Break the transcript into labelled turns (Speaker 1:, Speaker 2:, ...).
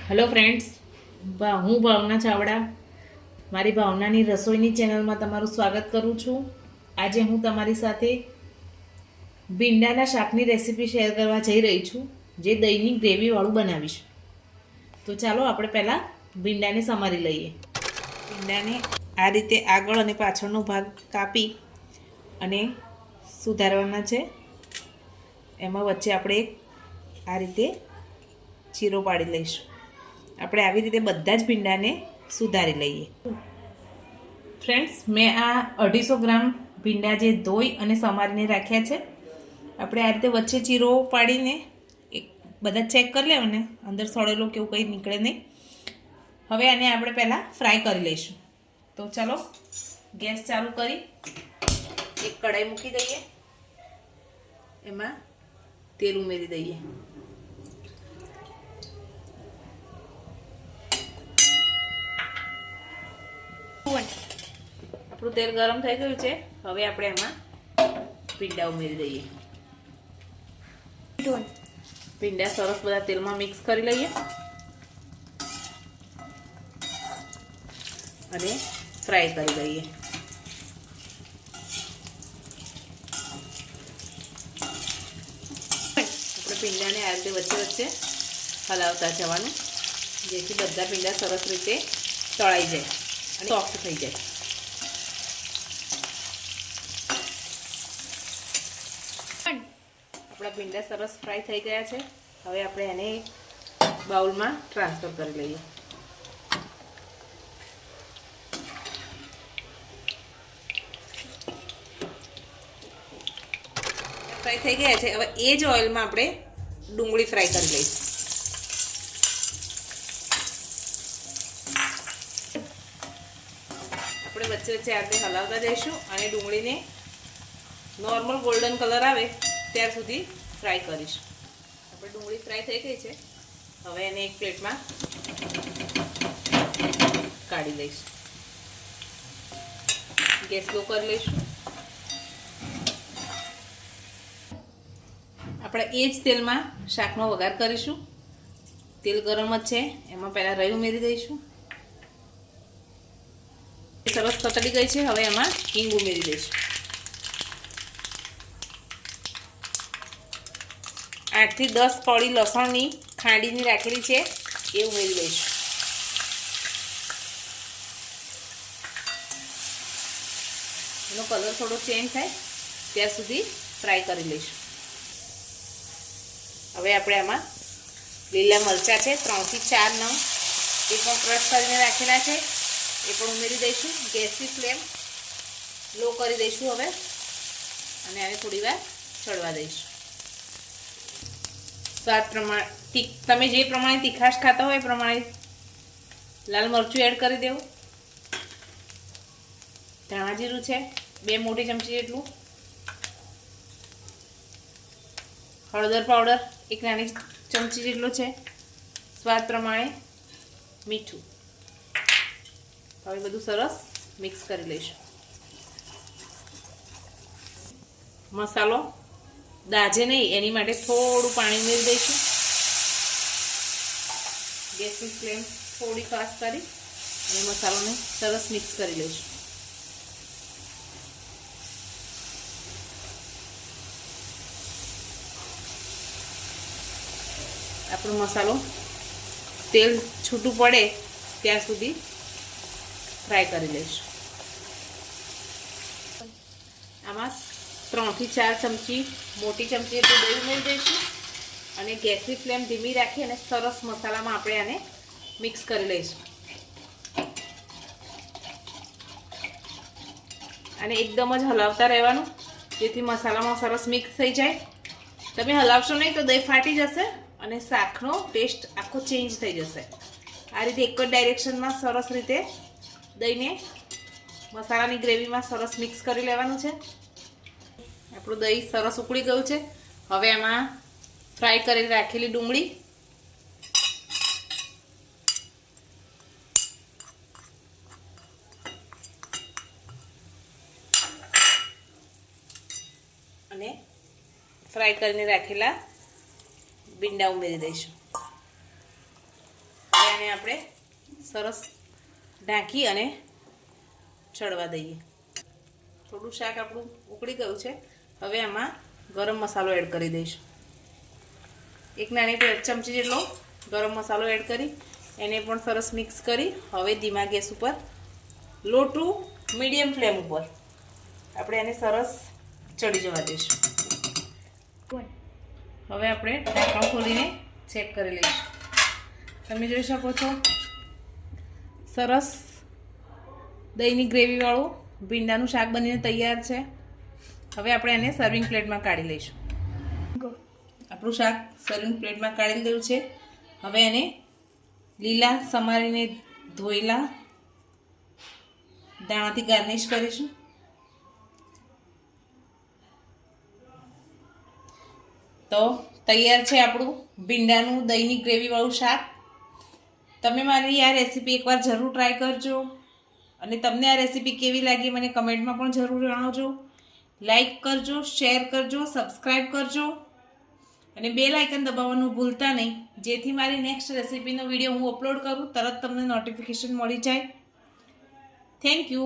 Speaker 1: Hello friends, હું ભાવના ચાવડા મારી ભાવનાની રસોઈની ચેનલમાં તમારું સ્વાગત કરું છું. આજે હું તમારી સાથે ભીંડાના શાકની રેસીપી શેર કરવા જઈ રહી છું, જે દહીંની ગ્રેવીવાળું બનાવીશું. તો ચાલો આપણે પહેલાં ભીંડાને સમારી લઈએ. ભીંડાને આ રીતે આગળ અને પાછળનો ભાગ કાપી અને સુધારવાના છે. એમાં વચ્ચે આપણે આ રીતે ચીરો પાડી લઈશું. આપણે આવી રીતે બધા જ ભીંડાને સુધારી લઈએ. ફ્રેન્ડ્સ, મેં આ 250 ગ્રામ ભીંડા જે ધોઈ અને સમારીને રાખ્યા છે. આપણે આ રીતે વચ્ચે ચીરો પાડીને બધા ચેક કરી લેવાને, અંદર સળેલો કે એવું કંઈ નીકળે નહીં. હવે આને આપણે પહેલાં ફ્રાય કરી લઈશું. તો ચાલો ગેસ ચાલુ કરી એક કઢાઈ મૂકી દઈએ. એમાં તેલ ઉમેરી દઈએ. આપણું તેલ ગરમ થઈ ગયું છે. હવે આપણે એમાં ભીંડા ઉમેરી દઈએ. ભીંડા સરસ બધા તેલમાં મિક્સ કરી લઈએ અને ફ્રાય કરી લઈએ. આપણે ભીંડાને આ રીતે વચ્ચે વચ્ચે હલાવતા જવાનું, જેથી બધા ભીંડા સરસ રીતે તળાઈ જાય અને સોફ્ટ થઈ જાય. આપણા ભીંડા સરસ ફ્રાય થઈ ગયા છે. હવે આપણે એને બાઉલમાં ટ્રાન્સફર કરી લઈએ. ફ્રાય થઈ ગયા છે. હવે એ જ ઓઇલમાં આપણે ડુંગળી ફ્રાય કરી લઈશું. આપણે વચ્ચે વચ્ચે આ રીતે હલાવતા જઈશું અને ડુંગળીને નોર્મલ ગોલ્ડન કલર આવે ત્યાર સુધી ફ્રાય કરીશું. આપણે ડુંગળી ફ્રાય થઈ ગઈ છે. હવે એને એક પ્લેટમાં કાઢી લઈશું. ગેસ લો કરી લઈશું. આપણે એ જ તેલમાં શાકનો વઘાર કરીશું. તેલ ગરમ જ છે. એમાં પહેલાં રાઈ ઉમેરી દઈશું. સરસ તતડી ગઈ છે. હવે એમાં હિંગ ઉમેરી દઈશું. 8 થી 10 કળી લસણની ખાંડીની રાખેલી છે એ ઉમેરી દઈશું. એનો કલર થોડો ચેન્જ થાય ત્યાં સુધી ફ્રાય કરી લઈશું. હવે આપણે આમાં લીલા મરચાં છે 3 થી 4 નંગ, એ પણ ક્રશ કરીને રાખેલા છે, એ પણ ઉમેરી દઈશું. ગેસની ફ્લેમ લો કરી દઈશું હવે અને આને થોડી વાર ચડવા દઈશું. સ્વાદ પ્રમાણે તમે જે પ્રમાણે તીખાશ ખાતા હોય એ પ્રમાણે લાલ મરચું એડ કરી દેવું. ધાણા જીરું છે 2 મોટી ચમચી જેટલું. હળદર પાવડર 1 નાની ચમચી જેટલો છે. સ્વાદ પ્રમાણે મીઠું. હવે બધું સરસ મિક્સ કરી લઈશું. મસાલો દાજે નહીં એની માટે થોડું પાણી ઉમેરી દઈશું. ગેસની ફ્લેમ થોડી ફાસ્ટ કરી અને મસાલોને સરસ મિક્સ કરી લઈશું. આપણો મસાલો તેલ છૂટું પડે ત્યાં સુધી ફ્રાય કરી લઈશું. આમાં 3 થી 4 ચમચી મોટી ચમચી એટલું દહીં ઉમેરી દઈશું અને ગેસની ફ્લેમ ધીમી રાખી અને સરસ મસાલામાં આપણે આને મિક્સ કરી લઈશું. અને એકદમ જ હલાવતા રહેવાનું, જેથી મસાલામાં સરસ મિક્સ થઈ જાય. તમે હલાવશો નહીં તો દહીં ફાટી જશે અને શાકનો ટેસ્ટ આખો ચેન્જ થઈ જશે. આ રીતે એક જ ડાયરેક્શનમાં સરસ રીતે દહીંને મસાલાની ગ્રેવીમાં સરસ મિક્સ કરી લેવાનું છે. આપણું દહીં સરસ ઉકળી ગયું છે. હવે એમાં ફ્રાય કરી રાખેલી ડુંગળી અને ફ્રાય કરીને રાખેલા ભીંડા ઉમેરી દઈશું. એને આપણે સરસ ઢાંકી અને ચડવા દઈએ. થોડું શાક આપણું ઉકળી ગયું છે. હવે આમાં ગરમ મસાલો એડ કરી દઈશું. એક નાની ચમચી જેટલો ગરમ મસાલો એડ કરી એને પણ સરસ મિક્સ કરી હવે ધીમા ગેસ ઉપર લો ટુ મીડિયમ ફ્લેમ ઉપર આપણે એને સરસ ચડી જવા દઈશું. હવે આપણે ઢાંકણ ખોલીને ચેક કરી લઈશું. તમે જોઈ શકો છો સરસ દહીંની ગ્રેવીવાળું ભીંડાનું શાક બનીને તૈયાર છે. હવે આપણે એને સર્વિંગ પ્લેટમાં કાઢી લઈશું. આપણું શાક સર્વિંગ પ્લેટમાં કાઢી લીધું છે. હવે એને લીલા સમારીને ધોયેલા દાણાથી ગાર્નિશ કરીશું. તો તૈયાર છે આપણું ભીંડાનું દહીંની ગ્રેવીવાળું શાક. તમે મારી આ રેસીપી એકવાર જરૂર ટ્રાય કરજો અને તમને આ રેસીપી કેવી લાગી મને કમેન્ટમાં પણ જરૂર જણાવજો. લાઈક કરજો, શેર કરજો, સબસ્ક્રાઈબ કરજો અને બેલ આઇકન દબાવવાનું ભૂલતા નહીં, જેથી મારી નેક્સ્ટ રેસીપીનો વિડીયો હું અપલોડ કરું તરત તમને નોટિફિકેશન મળી જાય. Thank you.